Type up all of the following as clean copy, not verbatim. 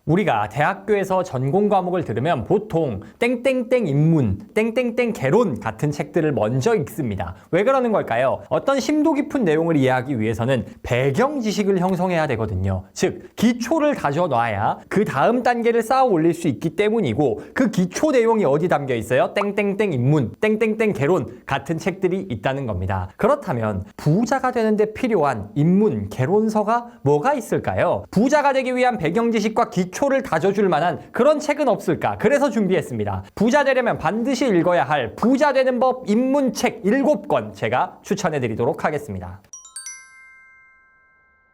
우리가 대학교에서 전공 과목을 들으면 보통 땡땡땡 인문, 땡땡땡 개론 같은 책들을 먼저 읽습니다. 왜 그러는 걸까요? 어떤 심도 깊은 내용을 이해하기 위해서는 배경 지식을 형성해야 되거든요. 즉, 기초를 다져놔야 그 다음 단계를 쌓아 올릴 수 있기 때문이고, 그 기초 내용이 어디 담겨 있어요? 땡땡땡 인문, 땡땡땡 개론 같은 책들이 있다는 겁니다. 그렇다면 부자가 되는데 필요한 인문, 개론서가 뭐가 있을까요? 부자가 되기 위한 배경 지식과 기초를 다져줄 만한 그런 책은 없을까? 그래서 준비했습니다. 부자 되려면 반드시 읽어야 할 부자 되는 법 입문책 7권 제가 추천해 드리도록 하겠습니다.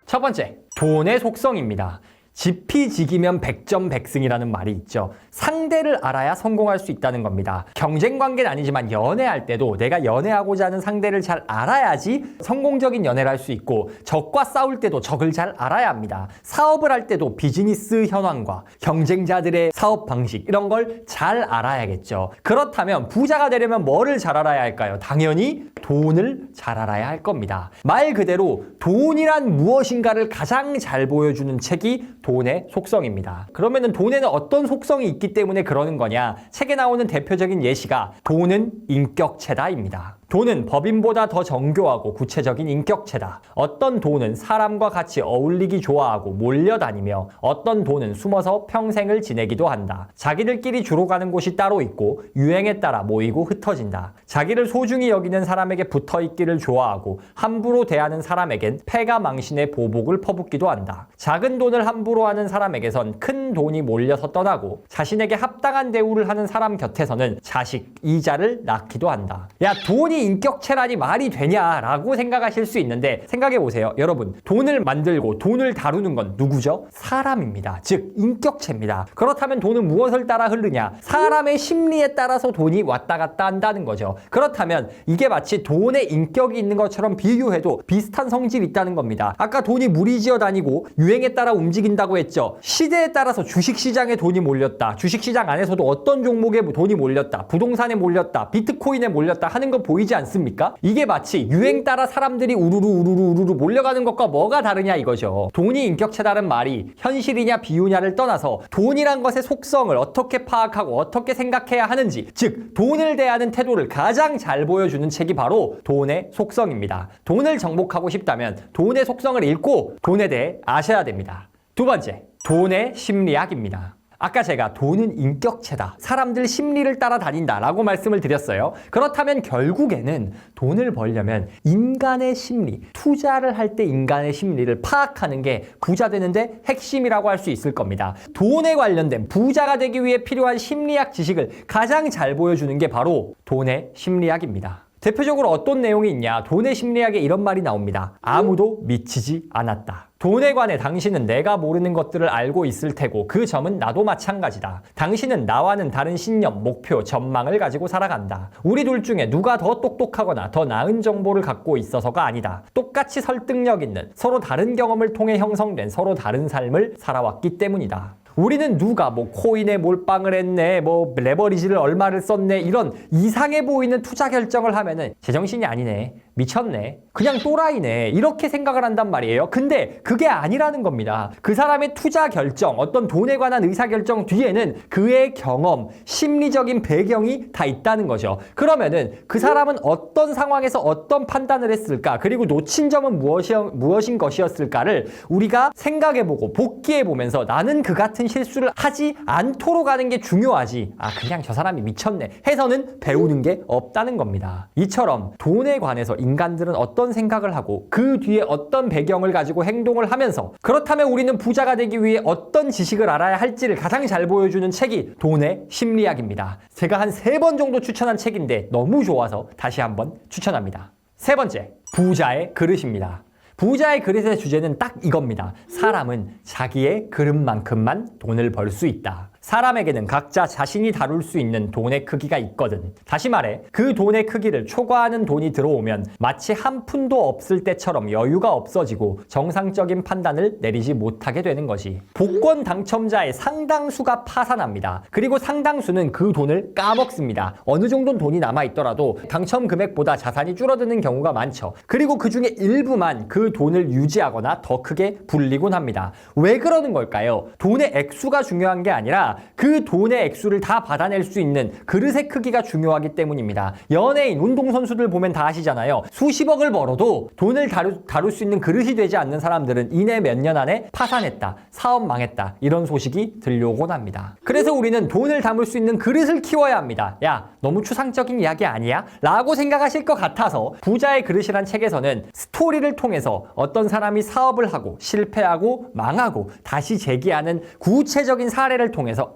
첫 번째, 돈의 속성입니다. 지피지기면 백전백승이라는 말이 있죠. 상대를 알아야 성공할 수 있다는 겁니다. 경쟁관계는 아니지만 연애할 때도 내가 연애하고자 하는 상대를 잘 알아야지 성공적인 연애를 할 수 있고, 적과 싸울 때도 적을 잘 알아야 합니다. 사업을 할 때도 비즈니스 현황과 경쟁자들의 사업 방식 이런 걸 잘 알아야겠죠. 그렇다면 부자가 되려면 뭐를 잘 알아야 할까요? 당연히 돈을 잘 알아야 할 겁니다. 말 그대로 돈이란 무엇인가를 가장 잘 보여주는 책이 돈의 속성입니다. 그러면은 돈에는 어떤 속성이 있기 때문에 그러는 거냐? 책에 나오는 대표적인 예시가 돈은 인격체다입니다. 돈은 법인보다 더 정교하고 구체적인 인격체다. 어떤 돈은 사람과 같이 어울리기 좋아하고 몰려다니며, 어떤 돈은 숨어서 평생을 지내기도 한다. 자기들끼리 주로 가는 곳이 따로 있고 유행에 따라 모이고 흩어진다. 자기를 소중히 여기는 사람에게 붙어있기를 좋아하고 함부로 대하는 사람에겐 패가 망신의 보복을 퍼붓기도 한다. 작은 돈을 함부로 하는 사람에게선 큰 돈이 몰려서 떠나고, 자신에게 합당한 대우를 하는 사람 곁에서는 자식, 이자를 낳기도 한다. 야, 돈이 인격체라니 말이 되냐라고 생각하실 수 있는데, 생각해보세요. 여러분, 돈을 만들고 돈을 다루는 건 누구죠? 사람입니다. 즉, 인격체입니다. 그렇다면 돈은 무엇을 따라 흐르냐? 사람의 심리에 따라서 돈이 왔다 갔다 한다는 거죠. 그렇다면 이게 마치 돈의 인격이 있는 것처럼 비교해도 비슷한 성질이 있다는 겁니다. 아까 돈이 무리지어 다니고 유행에 따라 움직인다고 했죠. 시대에 따라서 주식시장에 돈이 몰렸다. 주식시장 안에서도 어떤 종목에 돈이 몰렸다. 부동산에 몰렸다. 비트코인에 몰렸다 하는 거 보이지 않습니까? 이게 마치 유행 따라 사람들이 우르르 몰려가는 것과 뭐가 다르냐 이거죠. 돈이 인격체다는 말이 현실이냐 비유냐를 떠나서 돈이란 것의 속성을 어떻게 파악하고 어떻게 생각해야 하는지, 즉 돈을 대하는 태도를 가장 잘 보여주는 책이 바로 돈의 속성입니다. 돈을 정복하고 싶다면 돈의 속성을 읽고 돈에 대해 아셔야 됩니다. 두 번째, 돈의 심리학입니다. 아까 제가 돈은 인격체다, 사람들 심리를 따라다닌다 라고 말씀을 드렸어요. 그렇다면 결국에는 돈을 벌려면 인간의 심리, 투자를 할 때 인간의 심리를 파악하는 게 부자 되는데 핵심이라고 할 수 있을 겁니다. 돈에 관련된 부자가 되기 위해 필요한 심리학 지식을 가장 잘 보여주는 게 바로 돈의 심리학입니다. 대표적으로 어떤 내용이 있냐? 돈의 심리학에 이런 말이 나옵니다. 아무도 미치지 않았다. 돈에 관해 당신은 내가 모르는 것들을 알고 있을 테고 그 점은 나도 마찬가지다. 당신은 나와는 다른 신념, 목표, 전망을 가지고 살아간다. 우리 둘 중에 누가 더 똑똑하거나 더 나은 정보를 갖고 있어서가 아니다. 똑같이 설득력 있는, 서로 다른 경험을 통해 형성된 서로 다른 삶을 살아왔기 때문이다. 우리는 누가 코인에 몰빵을 했네, 레버리지를 얼마를 썼네, 이런 이상해 보이는 투자 결정을 하면은 제정신이 아니네, 미쳤네, 그냥 또라이네, 이렇게 생각을 한단 말이에요. 근데 그게 아니라는 겁니다. 그 사람의 투자 결정, 어떤 돈에 관한 의사결정 뒤에는 그의 경험, 심리적인 배경이 다 있다는 거죠. 그러면은 그 사람은 어떤 상황에서 어떤 판단을 했을까, 그리고 놓친 점은 무엇인 것이었을까를 우리가 생각해보고 복기해보면서 나는 그 같은 실수를 하지 않도록 하는 게 중요하지, 그냥 저 사람이 미쳤네 해서는 배우는 게 없다는 겁니다. 이처럼 돈에 관해서 인간들은 어떤 생각을 하고 그 뒤에 어떤 배경을 가지고 행동을 하면서, 그렇다면 우리는 부자가 되기 위해 어떤 지식을 알아야 할지를 가장 잘 보여주는 책이 돈의 심리학입니다. 제가 한 3번 정도 추천한 책인데 너무 좋아서 다시 한번 추천합니다. 세 번째, 부자의 그릇입니다. 부자의 그릇의 주제는 딱 이겁니다. 사람은 자기의 그릇만큼만 돈을 벌 수 있다. 사람에게는 각자 자신이 다룰 수 있는 돈의 크기가 있거든. 다시 말해, 그 돈의 크기를 초과하는 돈이 들어오면 마치 한 푼도 없을 때처럼 여유가 없어지고 정상적인 판단을 내리지 못하게 되는 것이. 복권 당첨자의 상당수가 파산합니다. 그리고 상당수는 그 돈을 까먹습니다. 어느 정도는 돈이 남아있더라도 당첨 금액보다 자산이 줄어드는 경우가 많죠. 그리고 그 중에 일부만 그 돈을 유지하거나 더 크게 불리곤 합니다. 왜 그러는 걸까요? 돈의 액수가 중요한 게 아니라 그 돈의 액수를 다 받아낼 수 있는 그릇의 크기가 중요하기 때문입니다. 연예인, 운동선수들 보면 다 아시잖아요. 수십억을 벌어도 돈을 다룰 수 있는 그릇이 되지 않는 사람들은 이내 몇 년 안에 파산했다, 사업 망했다, 이런 소식이 들려오곤 합니다. 그래서 우리는 돈을 담을 수 있는 그릇을 키워야 합니다. 야, 너무 추상적인 이야기 아니야? 라고 생각하실 것 같아서 부자의 그릇이란 책에서는 스토리를 통해서 어떤 사람이 사업을 하고 실패하고 망하고 다시 재기하는 구체적인 사례를 통해서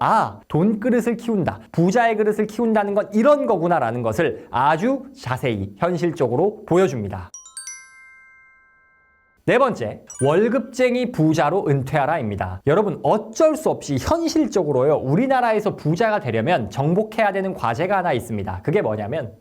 돈 그릇을 키운다, 부자의 그릇을 키운다는 건 이런 거구나 라는 것을 아주 자세히 현실적으로 보여줍니다. 네 번째, 월급쟁이 부자로 은퇴하라입니다. 여러분, 어쩔 수 없이 현실적으로요, 우리나라에서 부자가 되려면 정복해야 되는 과제가 하나 있습니다. 그게 뭐냐면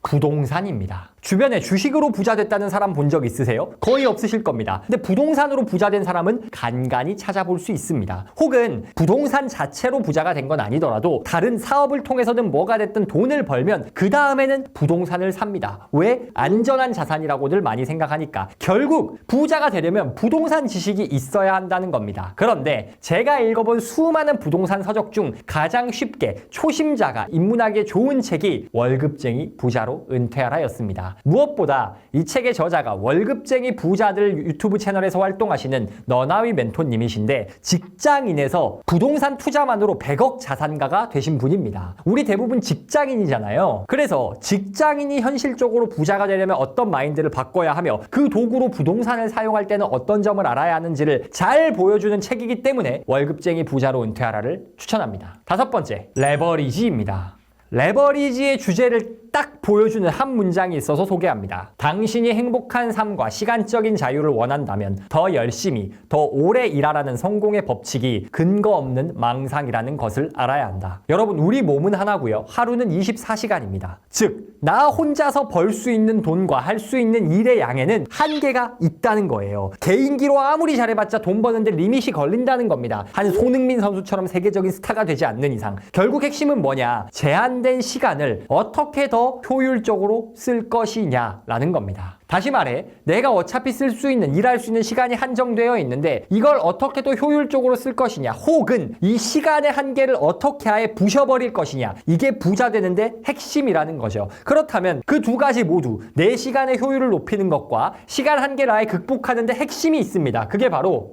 부동산입니다. 주변에 주식으로 부자 됐다는 사람 본 적 있으세요? 거의 없으실 겁니다. 근데 부동산으로 부자 된 사람은 간간히 찾아볼 수 있습니다. 혹은 부동산 자체로 부자가 된 건 아니더라도 다른 사업을 통해서든 뭐가 됐든 돈을 벌면 그 다음에는 부동산을 삽니다. 왜? 안전한 자산이라고들 많이 생각하니까. 결국 부자가 되려면 부동산 지식이 있어야 한다는 겁니다. 그런데 제가 읽어본 수많은 부동산 서적 중 가장 쉽게 초심자가 입문하기에 좋은 책이 월급쟁이 부자로 은퇴하라였습니다. 무엇보다 이 책의 저자가 월급쟁이 부자들 유튜브 채널에서 활동하시는 너나위 멘토님이신데 직장인에서 부동산 투자만으로 100억 자산가가 되신 분입니다. 우리 대부분 직장인이잖아요. 그래서 직장인이 현실적으로 부자가 되려면 어떤 마인드를 바꿔야 하며 그 도구로 부동산을 사용할 때는 어떤 점을 알아야 하는지를 잘 보여주는 책이기 때문에 월급쟁이 부자로 은퇴하라를 추천합니다. 다섯 번째, 레버리지입니다. 레버리지의 주제를 딱 보여주는 한 문장이 있어서 소개합니다. 당신이 행복한 삶과 시간적인 자유를 원한다면 더 열심히, 더 오래 일하라는 성공의 법칙이 근거 없는 망상이라는 것을 알아야 한다. 여러분, 우리 몸은 하나고요. 하루는 24시간입니다. 즉, 나 혼자서 벌 수 있는 돈과 할 수 있는 일의 양에는 한계가 있다는 거예요. 개인기로 아무리 잘해봤자 돈 버는데 리밋이 걸린다는 겁니다. 한 손흥민 선수처럼 세계적인 스타가 되지 않는 이상. 결국 핵심은 뭐냐? 제한된 시간을 어떻게 더 효율적으로 쓸 것이냐라는 겁니다. 다시 말해, 내가 어차피 쓸 수 있는, 일할 수 있는 시간이 한정되어 있는데 이걸 어떻게 더 효율적으로 쓸 것이냐, 혹은 이 시간의 한계를 어떻게 아예 부셔버릴 것이냐, 이게 부자 되는데 핵심이라는 거죠. 그렇다면 그 두 가지 모두 내 시간의 효율을 높이는 것과 시간 한계를 아예 극복하는 데 핵심이 있습니다. 그게 바로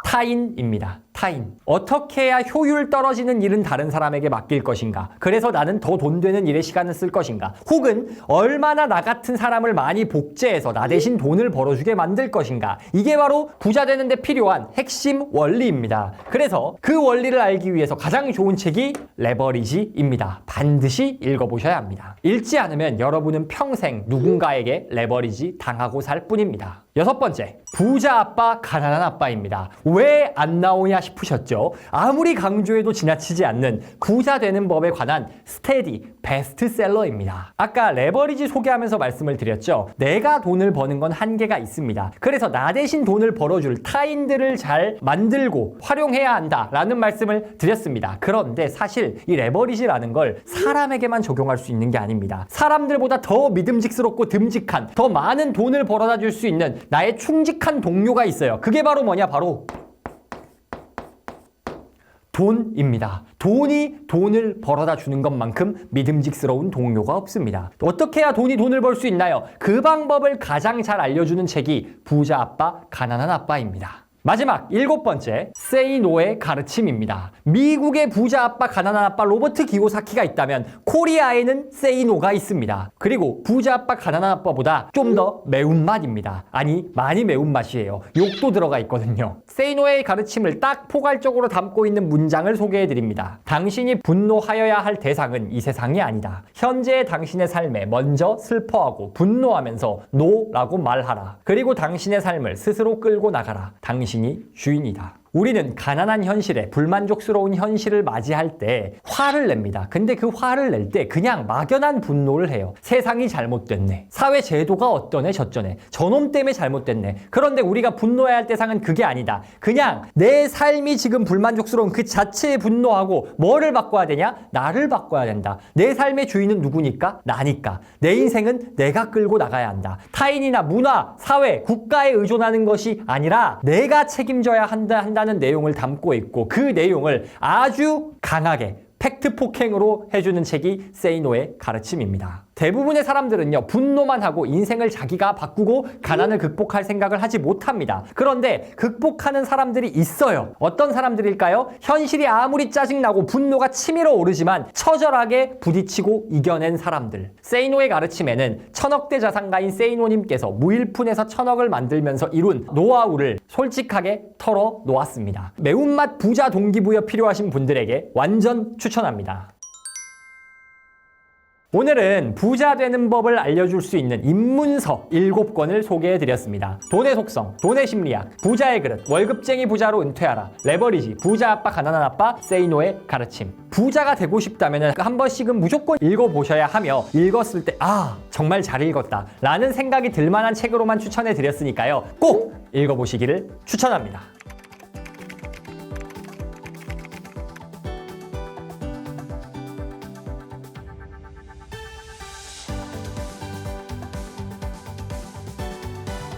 타인입니다. 타인. 어떻게 해야 효율 떨어지는 일은 다른 사람에게 맡길 것인가? 그래서 나는 더 돈 되는 일에 시간을 쓸 것인가? 혹은 얼마나 나 같은 사람을 많이 복제해서 나 대신 돈을 벌어주게 만들 것인가? 이게 바로 부자 되는데 필요한 핵심 원리입니다. 그래서 그 원리를 알기 위해서 가장 좋은 책이 레버리지입니다. 반드시 읽어보셔야 합니다. 읽지 않으면 여러분은 평생 누군가에게 레버리지 당하고 살 뿐입니다. 여섯 번째, 부자 아빠, 가난한 아빠입니다. 왜 안 나오냐 싶으셨죠? 아무리 강조해도 지나치지 않는 부자 되는 법에 관한 스테디 베스트셀러입니다. 아까 레버리지 소개하면서 말씀을 드렸죠. 내가 돈을 버는 건 한계가 있습니다. 그래서 나 대신 돈을 벌어줄 타인들을 잘 만들고 활용해야 한다라는 말씀을 드렸습니다. 그런데 사실 이 레버리지라는 걸 사람에게만 적용할 수 있는 게 아닙니다. 사람들보다 더 믿음직스럽고 듬직한, 더 많은 돈을 벌어다 줄 수 있는 나의 충직한 동료가 있어요. 그게 바로 뭐냐? 바로 돈입니다. 돈이 돈을 벌어다 주는 것만큼 믿음직스러운 동료가 없습니다. 어떻게 해야 돈이 돈을 벌 수 있나요? 그 방법을 가장 잘 알려주는 책이 부자 아빠, 가난한 아빠입니다. 마지막 7번째, Say No의 가르침입니다. 미국의 부자 아빠, 가난한 아빠 로버트 기요사키가 있다면 코리아에는 Say No가 있습니다. 그리고 부자 아빠, 가난한 아빠보다 좀 더 매운맛입니다. 아니, 많이 매운맛이에요. 욕도 들어가 있거든요. Say No의 가르침을 딱 포괄적으로 담고 있는 문장을 소개해드립니다. 당신이 분노하여야 할 대상은 이 세상이 아니다. 현재의 당신의 삶에 먼저 슬퍼하고 분노하면서 No라고 말하라. 그리고 당신의 삶을 스스로 끌고 나가라. 당신이 주인이다. 우리는 가난한 현실에 불만족스러운 현실을 맞이할 때 화를 냅니다. 근데 그 화를 낼 때 그냥 막연한 분노를 해요. 세상이 잘못됐네. 사회 제도가 어떠네 저쩌네. 저놈 때문에 잘못됐네. 그런데 우리가 분노해야 할 대상은 그게 아니다. 그냥 내 삶이 지금 불만족스러운 그 자체에 분노하고 뭐를 바꿔야 되냐? 나를 바꿔야 된다. 내 삶의 주인은 누구니까? 나니까. 내 인생은 내가 끌고 나가야 한다. 타인이나 문화, 사회, 국가에 의존하는 것이 아니라 내가 책임져야 한다는 내용을 담고 있고 그 내용을 아주 강하게 팩트 폭행으로 해주는 책이 Say No의 가르침입니다. 대부분의 사람들은요, 분노만 하고 인생을 자기가 바꾸고 가난을 극복할 생각을 하지 못합니다. 그런데 극복하는 사람들이 있어요. 어떤 사람들일까요? 현실이 아무리 짜증나고 분노가 치밀어 오르지만 처절하게 부딪히고 이겨낸 사람들. Say No의 가르침에는 1000억대 자산가인 Say No님께서 무일푼에서 1000억을 만들면서 이룬 노하우를 솔직하게 털어 놓았습니다. 매운맛 부자 동기부여 필요하신 분들에게 완전 추천합니다. 오늘은 부자 되는 법을 알려줄 수 있는 입문서 7권을 소개해드렸습니다. 돈의 속성, 돈의 심리학, 부자의 그릇, 월급쟁이 부자로 은퇴하라, 레버리지, 부자 아빠, 가난한 아빠, Say No의 가르침. 부자가 되고 싶다면 한 번씩은 무조건 읽어보셔야 하며 읽었을 때 정말 잘 읽었다 라는 생각이 들만한 책으로만 추천해드렸으니까요. 꼭 읽어보시기를 추천합니다.